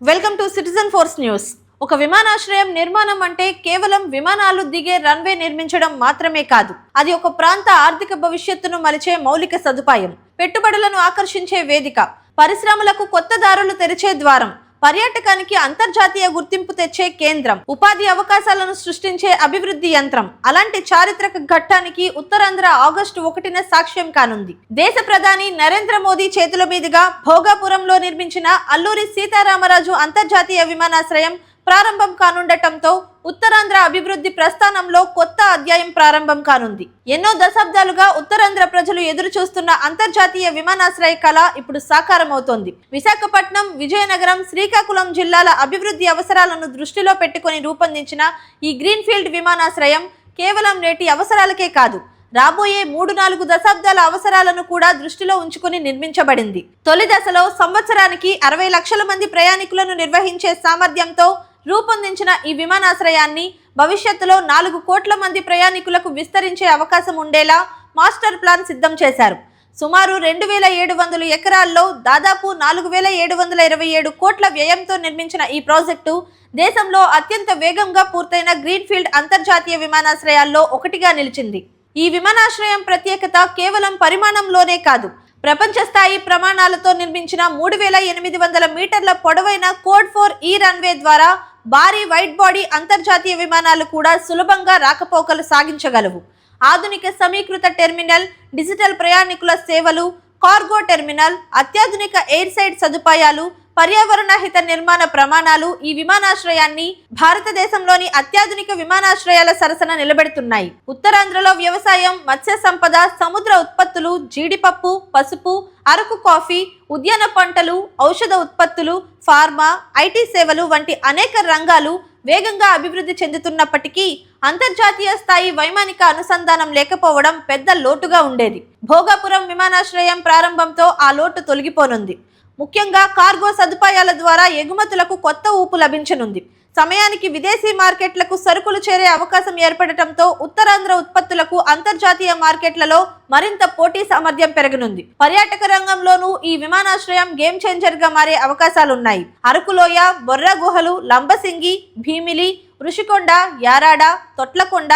Welcome to citizen force news. ఒక విమానాశ్రయం నిర్మాణం అంటే కేవలం విమానాలు దిగే రన్వే నిర్మించడం మాత్రమే కాదు. అది ఒక ప్రాంత ఆర్థిక భవిష్యత్తును మలిచే మౌలిక సదుపాయం, పెట్టుబడులను ఆకర్షించే వేదిక, పరిశ్రమలకు కొత్త దారులు తెరిచే ద్వారం, పర్యాటకానికి అంతర్జాతీయ గుర్తింపు తెచ్చే కేంద్రం, ఉపాధి అవకాశాలను సృష్టించే అభివృద్ధి యంత్రం. అలాంటి చారిత్రక ఘట్టానికి ఉత్తరాంధ్ర ఆగస్టు 1న సాక్ష్యం కానుంది. దేశ ప్రధాని నరేంద్ర మోదీ చేతుల మీదుగా భోగాపురంలో నిర్మించిన అల్లూరి సీతారామరాజు అంతర్జాతీయ విమానాశ్రయం ప్రారంభం కానుండటంతో ఉత్తరాంధ్ర అభివృద్ధి ప్రస్థానంలో కొత్త అధ్యాయం ప్రారంభం కానుంది. ఎన్నో దశాబ్దాలుగా ఉత్తరాంధ్ర ప్రజలు ఎదురు చూస్తున్న అంతర్జాతీయ విమానాశ్రయ కళ ఇప్పుడు సాకారమవుతోంది. విశాఖపట్నం, విజయనగరం, శ్రీకాకుళం జిల్లాల అభివృద్ధి అవసరాలను దృష్టిలో పెట్టుకుని రూపొందించిన ఈ గ్రీన్ఫీల్డ్ విమానాశ్రయం కేవలం నేటి అవసరాలకే కాదు, రాబోయే 3-4 దశాబ్దాల అవసరాలను కూడా దృష్టిలో ఉంచుకుని నిర్మించబడింది. తొలి దశలో సంవత్సరానికి 60 లక్షల మంది ప్రయాణికులను నిర్వహించే సామర్థ్యంతో రూపొందించిన ఈ విమానాశ్రయాన్ని భవిష్యత్తులో 4 కోట్ల మంది ప్రయాణికులకు విస్తరించే అవకాశం ఉండేలా మాస్టర్ ప్లాన్ సిద్ధం చేశారు. సుమారు 2700 ఎకరాల్లో దాదాపు 4727 కోట్ల వ్యయంతో నిర్మించిన ఈ ప్రాజెక్టు దేశంలో అత్యంత వేగంగా పూర్తయిన గ్రీన్ఫీల్డ్ అంతర్జాతీయ విమానాశ్రయాల్లో ఒకటిగా నిలిచింది. ఈ విమానాశ్రయం ప్రత్యేకత కేవలం పరిమాణంలోనే కాదు, ప్రపంచ స్థాయి ప్రమాణాలతో నిర్మించిన 3800 మీటర్ల పొడవైన కోడ్ 4 రన్వే ద్వారా భారీ వైడ్ బాడీ అంతర్జాతీయ విమానాలు కూడా సులభంగా రాకపోకలు సాగించగలవు. ఆధునిక సమీకృత టెర్మినల్, డిజిటల్ ప్రయాణికుల సేవలు, కార్గో టెర్మినల్, అత్యాధునిక ఎయిర్ సైడ్ సదుపాయాలు, పర్యావరణ హిత నిర్మాణ ప్రమాణాలు ఈ విమానాశ్రయాన్ని భారతదేశంలోని అత్యాధునిక విమానాశ్రయాల సరసన నిలబెడుతున్నాయి. ఉత్తరాంధ్రలో వ్యవసాయం, మత్స్య సంపద, సముద్ర ఉత్పత్తులు, జీడిపప్పు, పసుపు, అరకు కాఫీ, ఉద్యాన పంటలు, ఔషధ ఉత్పత్తులు, ఫార్మా, ఐటీ సేవలు వంటి అనేక రంగాలు వేగంగా అభివృద్ధి చెందుతున్నప్పటికీ అంతర్జాతీయ స్థాయి వైమానిక అనుసంధానం లేకపోవడం పెద్ద లోటుగా ఉండేది. భోగాపురం విమానాశ్రయం ప్రారంభంతో ఆ లోటు తొలగిపోనుంది. ముఖ్యంగా కార్గో సదుపాయాల ద్వారా ఎగుమతులకు కొత్త ఊపు లభించనుంది. సమయానికి విదేశీ మార్కెట్లకు సరుకులు చేరే అవకాశం ఏర్పడటంతో ఉత్తరాంధ్ర ఉత్పత్తులకు అంతర్జాతీయ మార్కెట్లలో మరింత పోటీ సామర్థ్యం పెరగనుంది. పర్యాటక రంగంలోనూ ఈ విమానాశ్రయం గేమ్ చేంజర్ గా మారే అవకాశాలున్నాయి. అరకులోయ, బొర్రా గుహలు, లంబసింగి, భీమిలి, ఋషికొండ, యారాడ, తొట్లకొండ,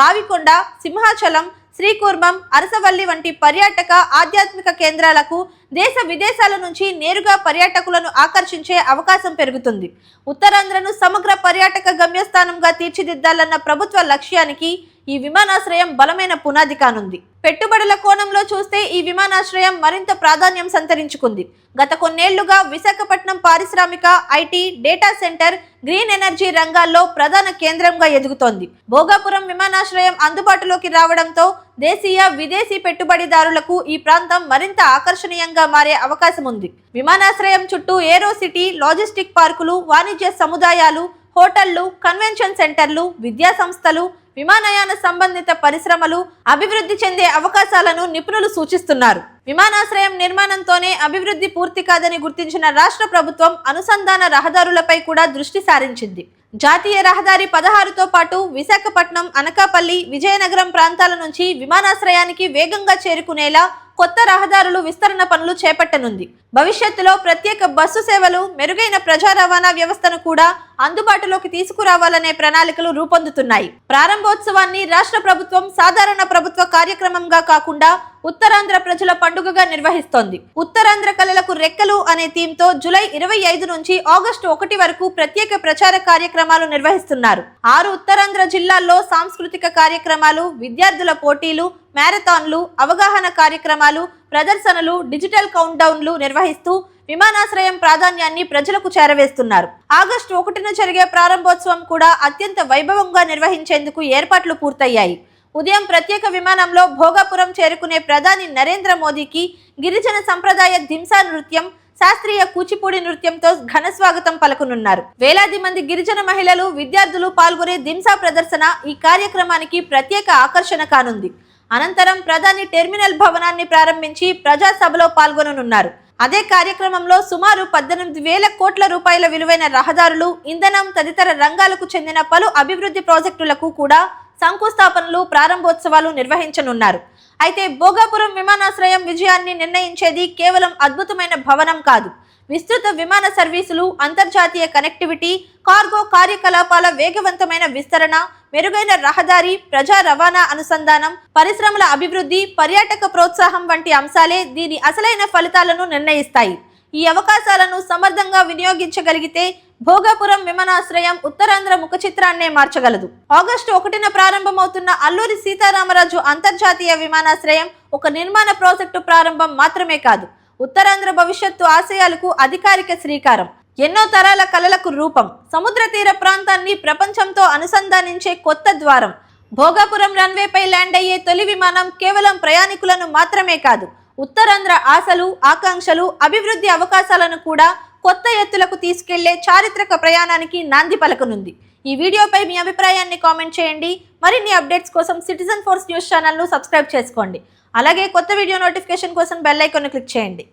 బావికొండ, సింహాచలం, శ్రీకూర్మం, అరసవల్లి వంటి పర్యాటక ఆధ్యాత్మిక కేంద్రాలకు దేశ విదేశాల నుంచి నేరుగా పర్యాటకులను ఆకర్షించే అవకాశం పెరుగుతుంది. ఉత్తరాంధ్రను సమగ్ర పర్యాటక గమ్యస్థానంగా తీర్చిదిద్దాలన్న ప్రభుత్వ లక్ష్యానికి ఈ విమానాశ్రయం బలమైన పునాది కానుంది. పెట్టుబడుల కోణంలో చూస్తే ఈ విమానాశ్రయం మరింత ప్రాధాన్యం సంతరించుకుంది. గత కొన్నేళ్లుగా విశాఖపట్నం పారిశ్రామిక, IT, data centre, green energy రంగాల్లో ప్రధాన కేంద్రంగా ఎదుగుతోంది. భోగాపురం విమానాశ్రయం అందుబాటులోకి రావడంతో దేశీయ, విదేశీ పెట్టుబడిదారులకు ఈ ప్రాంతం మరింత ఆకర్షణీయంగా మారే అవకాశం ఉంది. విమానాశ్రయం చుట్టూ ఏరో సిటీ, లాజిస్టిక్ పార్కులు, వాణిజ్య సముదాయాలు, హోటళ్లు, కన్వెన్షన్ సెంటర్లు, విద్యా సంస్థలు, విమానయాన సంబంధిత పరిశ్రమలు అభివృద్ధి చెందే అవకాశాలను నిపుణులు సూచిస్తున్నారు. విమానాశ్రయం నిర్మాణంతోనే అభివృద్ధి పూర్తి కాదని గుర్తించిన రాష్ట్ర ప్రభుత్వం అనుసంధాన రహదారులపై కూడా దృష్టి సారించింది. జాతీయ రహదారి 16తో పాటు విశాఖపట్నం, అనకాపల్లి, విజయనగరం ప్రాంతాల నుంచి విమానాశ్రయానికి వేగంగా చేరుకునేలా కొత్త రహదారులు విస్తరణ పనులు చేపట్టనుంది. భవిష్యత్తులో ప్రత్యేక బస్సు సేవలు, మెరుగైన ప్రజా రవాణా వ్యవస్థను కూడా అందుబాటులోకి తీసుకురావాలనే ప్రణాళికలు రూపొందుతున్నాయి. ప్రారంభోత్సవాన్ని రాష్ట్ర ప్రభుత్వం సాధారణ ప్రభుత్వ కార్యక్రమంగా కాకుండా ఉత్తరాంధ్ర ప్రజల పండుగగా నిర్వహిస్తోంది. ఉత్తరాంధ్ర కళలకు రెక్కలు అనే థీమ్తో జూలై 25 నుంచి ఆగస్టు 1 వరకు ప్రత్యేక ప్రచార కార్యక్రమాలు నిర్వహిస్తున్నారు. 6 ఉత్తరాంధ్ర జిల్లాల్లో సాంస్కృతిక కార్యక్రమాలు, విద్యార్థుల పోటీలు, మ్యారథాన్లు, అవగాహన కార్యక్రమాలు, ప్రదర్శనలు, డిజిటల్ కౌంట్ డౌన్లు నిర్వహిస్తూ విమానాశ్రయం ప్రాధాన్యాన్ని ప్రజలకు చేరవేస్తున్నారు. ఆగస్టు 1న జరిగే ప్రారంభోత్సవం కూడా అత్యంత వైభవంగా నిర్వహించేందుకు ఏర్పాట్లు పూర్తయ్యాయి. ఉదయం ప్రత్యేక విమానంలో భోగాపురం చేరుకునే ప్రధాని నరేంద్ర మోదీకి గిరిజన సంప్రదాయ దింసా నృత్యం, శాస్త్రీయ కూచిపూడి నృత్యంతో ఘన స్వాగతం పలకనున్నారు. వేలాది మంది గిరిజన మహిళలు, విద్యార్థులు పాల్గొనే దింసా ప్రదర్శన ఈ కార్యక్రమానికి ప్రత్యేక ఆకర్షణ కానుంది. అనంతరం ప్రధాని టెర్మినల్ భవనాన్ని ప్రారంభించి ప్రజాసభలో పాల్గొననున్నారు. అదే కార్యక్రమంలో సుమారు 18,000 కోట్ల రూపాయల విలువైన రహదారులు, ఇంధనం తదితర రంగాలకు చెందిన పలు అభివృద్ధి ప్రాజెక్టులకు కూడా శంకుస్థాపనలు, ప్రారంభోత్సవాలు నిర్వహించనున్నారు. అయితే భోగాపురం విమానాశ్రయం విజయాన్ని నిర్ణయించేది కేవలం అద్భుతమైన భవనం కాదు, విస్తృత విమాన సర్వీసులు, అంతర్జాతీయ కనెక్టివిటీ, కార్గో కార్యకలాపాల వేగవంతమైన విస్తరణ, మెరుగైన రహదారి, ప్రజా రవాణా అనుసంధానం, పరిశ్రమల అభివృద్ధి, పర్యాటక ప్రోత్సాహం వంటి అంశాలే దీని అసలైన ఫలితాలను నిర్ణయిస్తాయి. ఈ అవకాశాలను సమర్థంగా వినియోగించగలిగితే భోగాపురం విమానాశ్రయం ఉత్తరాంధ్ర ముఖ చిత్రాన్నే మార్చగలదు. ఆగస్టు 1న ప్రారంభమవుతున్న అల్లూరి సీతారామరాజు అంతర్జాతీయ విమానాశ్రయం ఒక నిర్మాణ ప్రాజెక్టు ప్రారంభం మాత్రమే కాదు, ఉత్తరాంధ్ర భవిష్యత్తు ఆశయాలకు అధికారిక శ్రీకారం. ఎన్నో తరాల కలలకు రూపం, సముద్ర తీర ప్రాంతాన్ని ప్రపంచంతో అనుసంధానించే కొత్త ద్వారం. భోగాపురం రన్వేపై ల్యాండ్ అయ్యే తొలి విమానం కేవలం ప్రయాణికులను మాత్రమే కాదు, ఉత్తరాంధ్ర ఆశలు, ఆకాంక్షలు, అభివృద్ధి అవకాశాలను కూడా కొత్త ఎత్తులకు తీసుకెళ్లే చారిత్రక ప్రయాణానికి నాంది పలకనుంది. ఈ వీడియోపై మీ అభిప్రాయాన్ని కామెంట్ చేయండి. మరిన్ని అప్డేట్స్ కోసం సిటిజన్ ఫోర్స్ న్యూస్ ఛానల్ను సబ్స్క్రైబ్ చేసుకోండి. అలాగే కొత్త వీడియో నోటిఫికేషన్ కోసం బెల్ ఐకాన్ను క్లిక్ చేయండి.